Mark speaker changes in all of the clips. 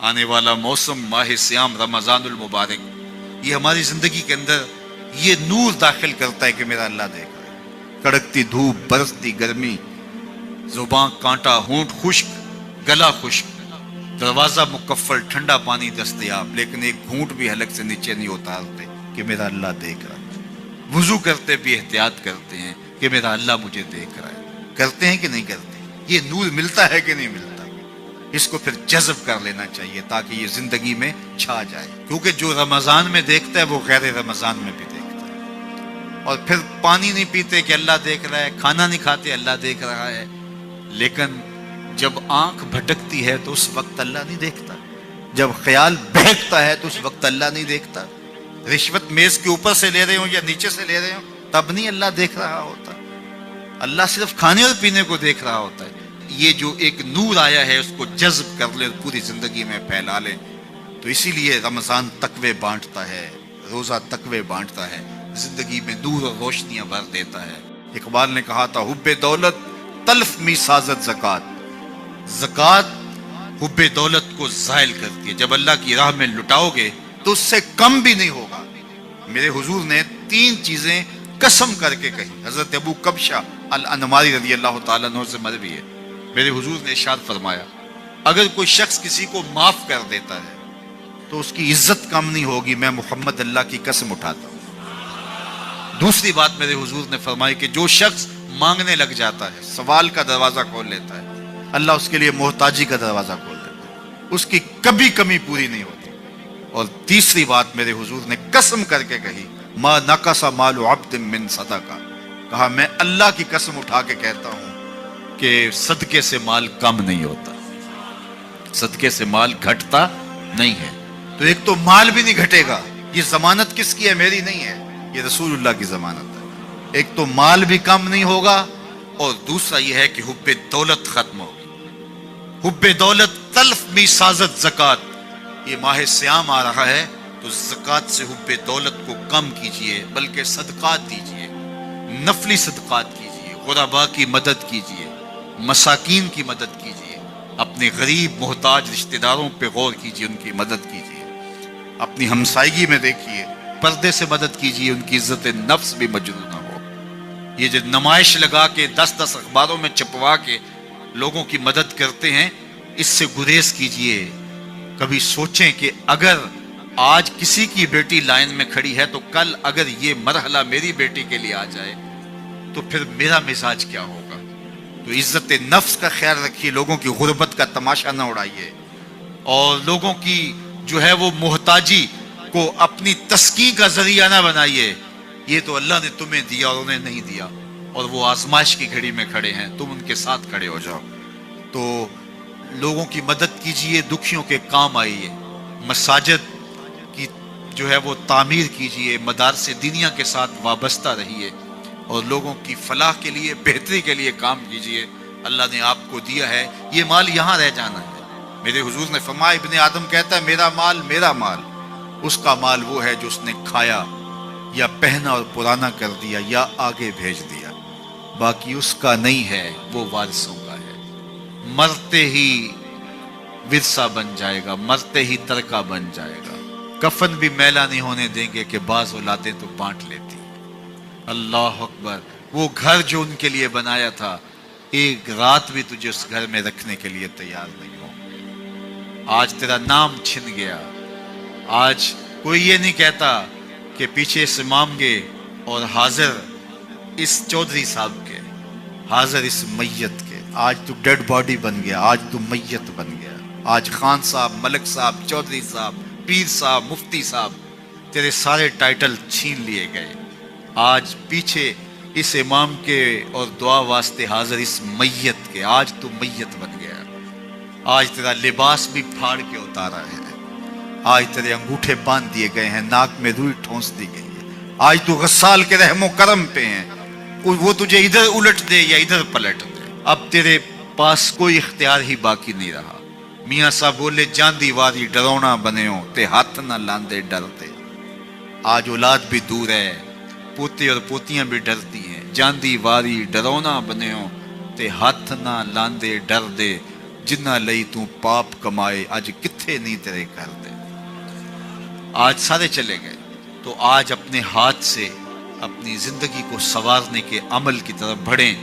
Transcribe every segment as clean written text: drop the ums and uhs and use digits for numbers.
Speaker 1: آنے والا موسم ماہ سیام رمضان المبارک، یہ ہماری زندگی کے اندر یہ نور داخل کرتا ہے کہ میرا اللہ دیکھ رہا ہے۔ کڑکتی دھوپ، برستی گرمی، زباں کانٹا، ہونٹ خشک، گلا خشک، دروازہ مکفل، ٹھنڈا پانی دستیاب، لیکن ایک گھونٹ بھی حلق سے نیچے نہیں اتارتے کہ میرا اللہ دیکھ رہا ہے۔ وضو کرتے بھی احتیاط کرتے ہیں کہ میرا اللہ مجھے دیکھ رہا ہے۔ کرتے ہیں کہ نہیں کرتے؟ یہ نور ملتا ہے کہ نہیں ملتا؟ اس کو پھر جذب کر لینا چاہیے تاکہ یہ زندگی میں چھا جائے، کیونکہ جو رمضان میں دیکھتا ہے وہ غیر رمضان میں بھی دیکھتا ہے۔ اور پھر پانی نہیں پیتے کہ اللہ دیکھ رہا ہے، کھانا نہیں کھاتے اللہ دیکھ رہا ہے، لیکن جب آنکھ بھٹکتی ہے تو اس وقت اللہ نہیں دیکھتا، جب خیال بہکتا ہے تو اس وقت اللہ نہیں دیکھتا۔ رشوت میز کے اوپر سے لے رہے ہوں یا نیچے سے لے رہے ہوں تب نہیں اللہ دیکھ رہا ہوتا، اللہ صرف کھانے اور پینے کو دیکھ رہا ہوتا ہے۔ یہ جو ایک نور آیا ہے اس کو جذب کر لے، پوری زندگی میں پھیلا لے۔ تو اسی لیے رمضان تقوی بانٹتا ہے، روزہ تقوی بانٹتا ہے، زندگی میں نور اور روشنیاں بھر دیتا ہے۔ اقبال نے کہا تھا حب دولت تلف می سازت زکات، زکات حب دولت کو زائل کرتی ہے۔ جب اللہ کی راہ میں لٹاؤ گے تو اس سے کم بھی نہیں ہوگا۔ میرے حضور نے 3 چیزیں قسم کر کے کہی۔ حضرت ابو کبشہ الانماری رضی اللہ تعالیٰ عنہ سے مروی ہے، میرے حضور نے ارشاد فرمایا اگر کوئی شخص کسی کو معاف کر دیتا ہے تو اس کی عزت کم نہیں ہوگی، میں محمد اللہ کی قسم اٹھاتا ہوں۔ دوسری بات میرے حضور نے فرمائی کہ جو شخص مانگنے لگ جاتا ہے، سوال کا دروازہ کھول لیتا ہے، اللہ اس کے لیے محتاجی کا دروازہ کھول دیتا ہے، اس کی کبھی کمی پوری نہیں ہوتی۔ اور تیسری بات میرے حضور نے قسم کر کے کہی ما نقص مال عبد من صدقہ، کہا میں اللہ کی قسم اٹھا کے کہتا ہوں کہ صدقے سے مال کم نہیں ہوتا، صدقے سے مال گھٹتا نہیں ہے۔ تو ایک تو مال بھی نہیں گھٹے گا، یہ ضمانت کس کی ہے؟ میری نہیں ہے، یہ رسول اللہ کی ضمانت ہے۔ ایک تو مال بھی کم نہیں ہوگا، اور دوسرا یہ ہے کہ حب دولت ختم ہوگی۔ حب دولت تلف می سازت زکات، یہ ماہ سیام آ رہا ہے تو زکات سے حب دولت کو کم کیجئے، بلکہ صدقات دیجئے، نفلی صدقات کیجئے، غرباء کی مدد کیجئے، مساکین کی مدد کیجئے، اپنے غریب محتاج رشتہ داروں پہ غور کیجئے، ان کی مدد کیجئے، اپنی ہمسائیگی میں دیکھیے، پردے سے مدد کیجئے، ان کی عزت نفس بھی مجروح نہ ہو۔ یہ جو نمائش لگا کے 10 اخباروں میں چھپوا کے لوگوں کی مدد کرتے ہیں، اس سے گریز کیجئے۔ کبھی سوچیں کہ اگر آج کسی کی بیٹی لائن میں کھڑی ہے تو کل اگر یہ مرحلہ میری بیٹی کے لیے آ جائے تو پھر میرا مزاج کیا ہوگا۔ تو عزت نفس کا خیال رکھیے، لوگوں کی غربت کا تماشا نہ اڑائیے، اور لوگوں کی جو ہے وہ محتاجی کو اپنی تسکین کا ذریعہ نہ بنائیے۔ یہ تو اللہ نے تمہیں دیا اور انہیں نہیں دیا، اور وہ آزمائش کی گھڑی میں کھڑے ہیں، تم ان کے ساتھ کھڑے ہو جاؤ۔ تو لوگوں کی مدد کیجئے، دکھیوں کے کام آئیے، مساجد کی جو ہے وہ تعمیر کیجئے، مدارس دینیا کے ساتھ وابستہ رہیے، اور لوگوں کی فلاح کے لیے، بہتری کے لیے کام کیجئے۔ اللہ نے آپ کو دیا ہے، یہ مال یہاں رہ جانا ہے۔ میرے حضور نے فرمایا ابن آدم کہتا ہے میرا مال میرا مال، اس کا مال وہ ہے جو اس نے کھایا یا پہنا اور پرانا کر دیا یا آگے بھیج دیا، باقی اس کا نہیں ہے، وہ وارثوں کا ہے۔ مرتے ہی ورثہ بن جائے گا، مرتے ہی ترکہ بن جائے گا۔ کفن بھی میلا نہیں ہونے دیں گے کہ بعض اولادیں تو بانٹ لیتی۔ اللہ اکبر، وہ گھر جو ان کے لیے بنایا تھا، ایک رات بھی تجھے اس گھر میں رکھنے کے لیے تیار نہیں ہو۔ آج تیرا نام چھن گیا، آج کوئی یہ نہیں کہتا کہ پیچھے سے امام گے اور حاضر اس چودھری صاحب کے، حاضر اس میت کے۔ آج تو ڈیڈ باڈی بن گیا، آج تو میت بن گیا۔ آج خان صاحب، ملک صاحب، چودھری صاحب، پیر صاحب، مفتی صاحب، تیرے سارے ٹائٹل چھین لیے گئے۔ آج پیچھے اس امام کے اور دعا واسطے حاضر اس میت کے، آج تو میت بن گیا۔ آج تیرا لباس بھی پھاڑ کے اتارا ہے، آج تیرے انگوٹھے باندھ دیے گئے ہیں، ناک میں روئی ٹھونس دی گئی ہے۔ آج تو غسال کے رحم و کرم پہ ہیں، وہ تجھے ادھر الٹ دے یا ادھر پلٹ دے، اب تیرے پاس کوئی اختیار ہی باقی نہیں رہا۔ میاں صاحب بولے جاندی واری ڈرونا بنے ہو تے ہاتھ نہ لاندے ڈرتے۔ آج اولاد بھی دور ہے، پوتے اور پوتیاں بھی ڈرتی ہیں۔ جاندی واری ڈرونا بنے ہو تے ہاتھ نہ لاندے ڈر دے، جنہ لئی تو پاپ کمائے اج کتنے تھے نہیں تیرے گھر دے، آج سارے چلے گئے، تو آج اپنے ہاتھ سے اپنی زندگی کو سنوارنے کے عمل کی طرف بڑھیں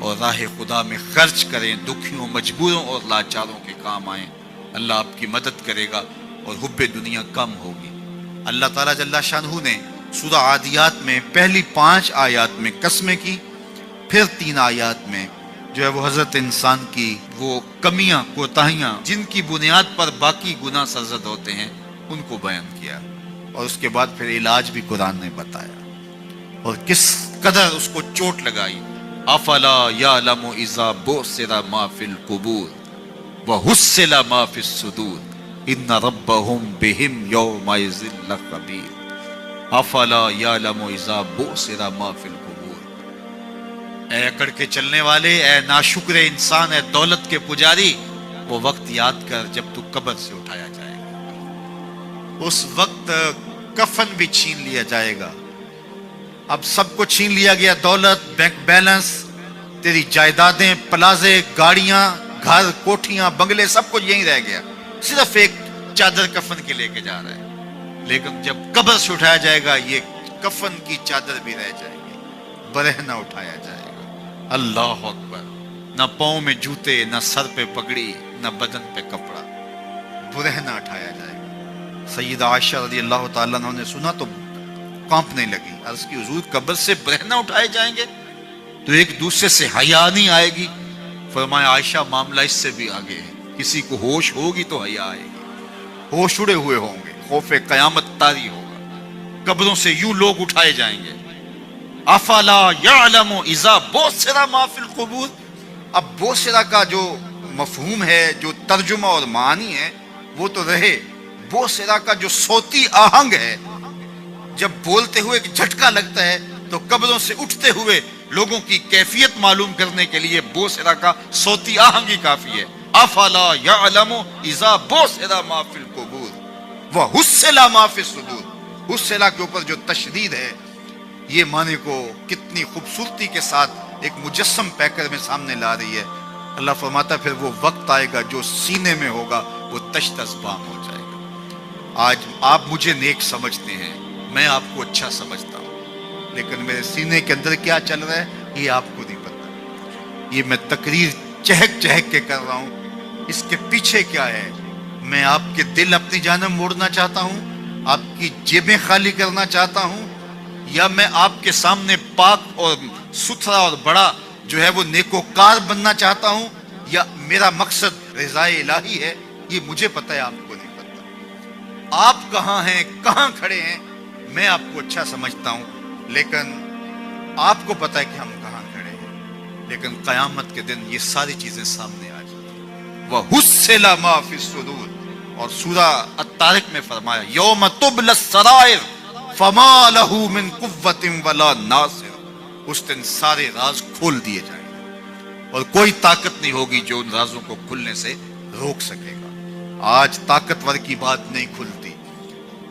Speaker 1: اور راہ خدا میں خرچ کریں، دکھیوں، مجبوروں اور لاچاروں کے کام آئیں۔ اللہ آپ کی مدد کرے گا اور حب دنیا کم ہوگی۔ اللہ تعالیٰ جل شانہ نے سورہ عادیات میں پہلی 5 آیات میں قسمیں کی، پھر 3 آیات میں جو ہے وہ حضرت انسان کی وہ کمیاں، کوتاہیاں جن کی بنیاد پر باقی گناہ سرزد ہوتے ہیں ان کو بیان کیا، اور اس کے بعد پھر علاج بھی قرآن نے بتایا، اور کس قدر اس کو چوٹ لگائی۔ افلا یعلم اذا بعثر ما فی القبور وحصل ما فی الصدور ان ربهم بهم یومئذ لخبیر۔ افلا یعلم اذا بعثر ما فی القبور، اے اکڑ کے چلنے والے، اے ناشکر انسان، اے دولت کے پجاری، وہ وقت یاد کر جب تو قبر سے اٹھایا جائے گا۔ اس وقت کفن بھی چھین لیا جائے گا۔ اب سب کو چھین لیا گیا، دولت، بینک بیلنس، تیری جائیدادیں، پلازے، گاڑیاں، گھر، کوٹھیاں، بنگلے، سب کچھ یہیں رہ گیا، صرف ایک چادر کفن کے لے کے جا رہا ہے۔ لیکن جب قبر سے اٹھایا جائے گا یہ کفن کی چادر بھی رہ جائے گی، برہنہ اٹھایا جائے گا۔ اللہ اکبر، نہ پاؤں میں جوتے، نہ سر پہ پگڑی، نہ بدن پہ کپڑا، برہنہ اٹھایا جائے گا۔ سیدہ عائشہ رضی اللہ تعالیٰ عنہ نے سنا تو کانپنے لگی، عرض کی حضور قبر سے برہنہ اٹھائے جائیں گے تو ایک دوسرے سے حیا نہیں آئے گی؟ فرمایا عائشہ معاملہ اس سے بھی آگے ہے، کسی کو ہوش ہوگی تو حیا آئے گی، ہوش اڑے ہوئے ہوں گے، خوف قیامت طاری ہوگا، قبروں سے یوں لوگ اٹھائے جائیں گے۔ افلا یعلم اذا بعثر ما فی القبور، اب بعثر کا جو مفہوم ہے، جو ترجمہ اور معنی ہے وہ تو رہے، بعثر کا جو صوتی آہنگ ہے، جب بولتے ہوئے ایک جھٹکا لگتا ہے تو قبروں سے اٹھتے ہوئے لوگوں کی کیفیت معلوم کرنے کے لیے بعثر کا صوتی آہنگ ہی کافی ہے۔ افلا یعلم اذا بعثر ما فی القبور وحصل ما فی الصدور، حصل کے اوپر جو تشدید ہے، یہ معنی کو کتنی خوبصورتی کے ساتھ ایک مجسم پیکر میں سامنے لا رہی ہے۔ اللہ فرماتا ہے پھر وہ وقت آئے گا جو سینے میں ہوگا وہ تشت ازبام ہو جائے گا۔ آج آپ مجھے نیک سمجھتے ہیں، میں آپ کو اچھا سمجھتا ہوں، لیکن میرے سینے کے اندر کیا چل رہا ہے یہ آپ کو نہیں پتا۔ یہ میں تقریر چہک چہک کے کر رہا ہوں، اس کے پیچھے کیا ہے؟ میں آپ کے دل اپنی جانب موڑنا چاہتا ہوں، آپ کی جیبیں خالی کرنا چاہتا ہوں، یا میں آپ کے سامنے پاک اور ستھرا اور بڑا جو ہے وہ نیکوکار بننا چاہتا ہوں، یا میرا مقصد رضائے الہی ہے؟ یہ مجھے پتہ ہے، آپ کو نہیں پتہ۔ آپ کہاں ہیں، کہاں کھڑے ہیں، میں آپ کو اچھا سمجھتا ہوں، لیکن آپ کو پتہ ہے کہ ہم کہاں کھڑے ہیں۔ لیکن قیامت کے دن یہ ساری چیزیں سامنے آ جائیں گی۔ وَحُصِّلَ مَا فِي الصُّدُورِ، اور سورہ الطارق میں فرمایا یوم تبلی السرائر فما لہ من قوت ولا ناصر، اس دن سارے راز کھول دیے جائیں گے اور کوئی طاقت نہیں ہوگی جو ان رازوں کو کھلنے سے روک سکے گا۔ آج طاقتور کی بات نہیں کھلتی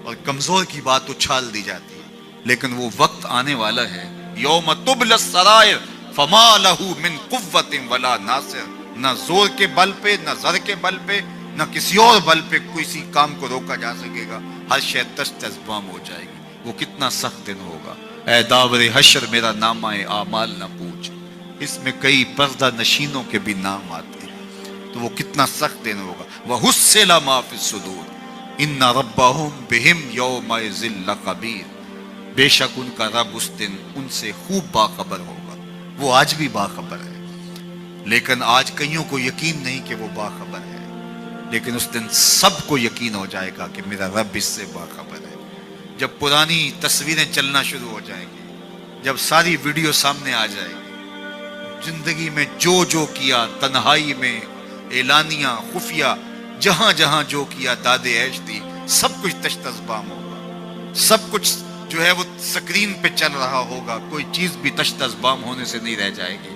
Speaker 1: اور کمزور کی بات اچھال دی جاتی ہے، لیکن وہ وقت آنے والا ہے یوم تبلی السرائر فما لہ من قوت ولا ناصر، نہ زور کے بل پہ، نہ زر کے بل پہ، نہ کسی اور بل پہ کسی کام کو روکا جا سکے گا، ہر شے تشت ازبام ہو جائے گی۔ وہ کتنا سخت دن ہوگا۔ اے داور حشر میرا نامہ اعمال نہ پوچھ، اس میں کئی پردہ نشینوں کے بھی نام آتے ہیں، تو وہ کتنا سخت دن ہوگا۔ وَحُصِّلَ مَا فِي الصُّدُورِ إِنَّ رَبَّهُمْ بِهِمْ يَوْمَئِذٍ لَخَبِيرٌ، بے شک ان کا رب اس دن ان سے خوب باخبر ہوگا۔ وہ آج بھی باخبر ہے، لیکن آج کئیوں کو یقین نہیں کہ وہ باخبر ہے، لیکن اس دن سب کو یقین ہو جائے گا کہ میرا رب اس سے باخبر ہے۔ جب پرانی تصویریں چلنا شروع ہو جائیں گی، جب ساری ویڈیو سامنے آ جائے گی، زندگی میں جو جو کیا، تنہائی میں، اعلانیہ، خفیہ، جہاں جہاں جو کیا، داد عیش دی، سب کچھ تشت ازبام ہوگا، سب کچھ جو ہے وہ سکرین پہ چل رہا ہوگا، کوئی چیز بھی تشت ازبام ہونے سے نہیں رہ جائے گی۔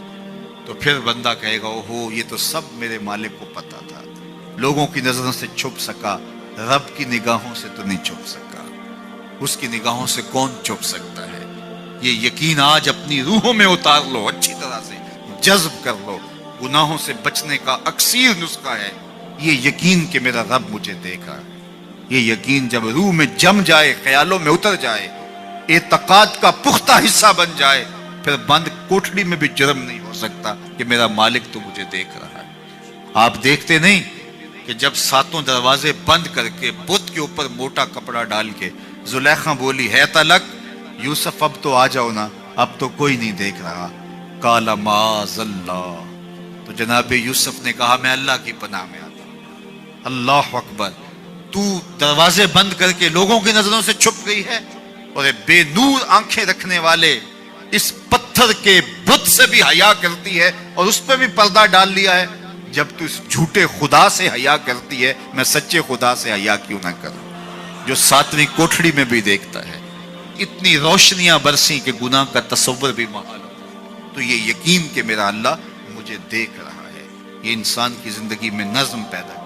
Speaker 1: تو پھر بندہ کہے گا اوہو یہ تو سب میرے مالک کو پتا تھا، لوگوں کی نظروں سے چھپ سکا، رب کی نگاہوں سے تو نہیں چھپ سکا۔ اس کی نگاہوں سے کون چھپ سکتا ہے؟ یہ یقین آج اپنی روحوں میں اتار لو، اچھی طرح سے جذب کر لو۔ گناہوں سے بچنے کا اکثیر نسخہ ہے یہ یقین کہ میرا رب مجھے دیکھ رہا ہے، یہ یقین جب روح میں جم جائے، خیالوں میں اتر جائے، اعتقاد کا پختہ حصہ بن جائے، پھر بند کوٹڑی میں بھی جرم نہیں ہو سکتا کہ میرا مالک تو مجھے دیکھ رہا ہے۔ آپ دیکھتے نہیں کہ جب ساتوں دروازے بند کر کے بت کے اوپر موٹا کپڑا ڈال کے زلیخا بولی ہے تلک یوسف اب تو آ جاؤ نا، اب تو کوئی نہیں دیکھ رہا، قال معاذ اللہ، تو جناب یوسف نے کہا میں اللہ کی پناہ میں آتا ہوں۔ اللہ اکبر، تو دروازے بند کر کے لوگوں کی نظروں سے چھپ گئی ہے، اور بے نور آنکھیں رکھنے والے اس پتھر کے بت سے بھی حیا کرتی ہے اور اس پہ بھی پردہ ڈال لیا ہے۔ جب تو اس جھوٹے خدا سے حیا کرتی ہے، میں سچے خدا سے حیا کیوں نہ کروں جو ساتویں کوٹھڑی میں بھی دیکھتا ہے۔ اتنی روشنیاں برسی کہ گناہ کا تصور بھی محال ہوتا، تو یہ یقین کہ میرا اللہ مجھے دیکھ رہا ہے، یہ انسان کی زندگی میں نظم پیدا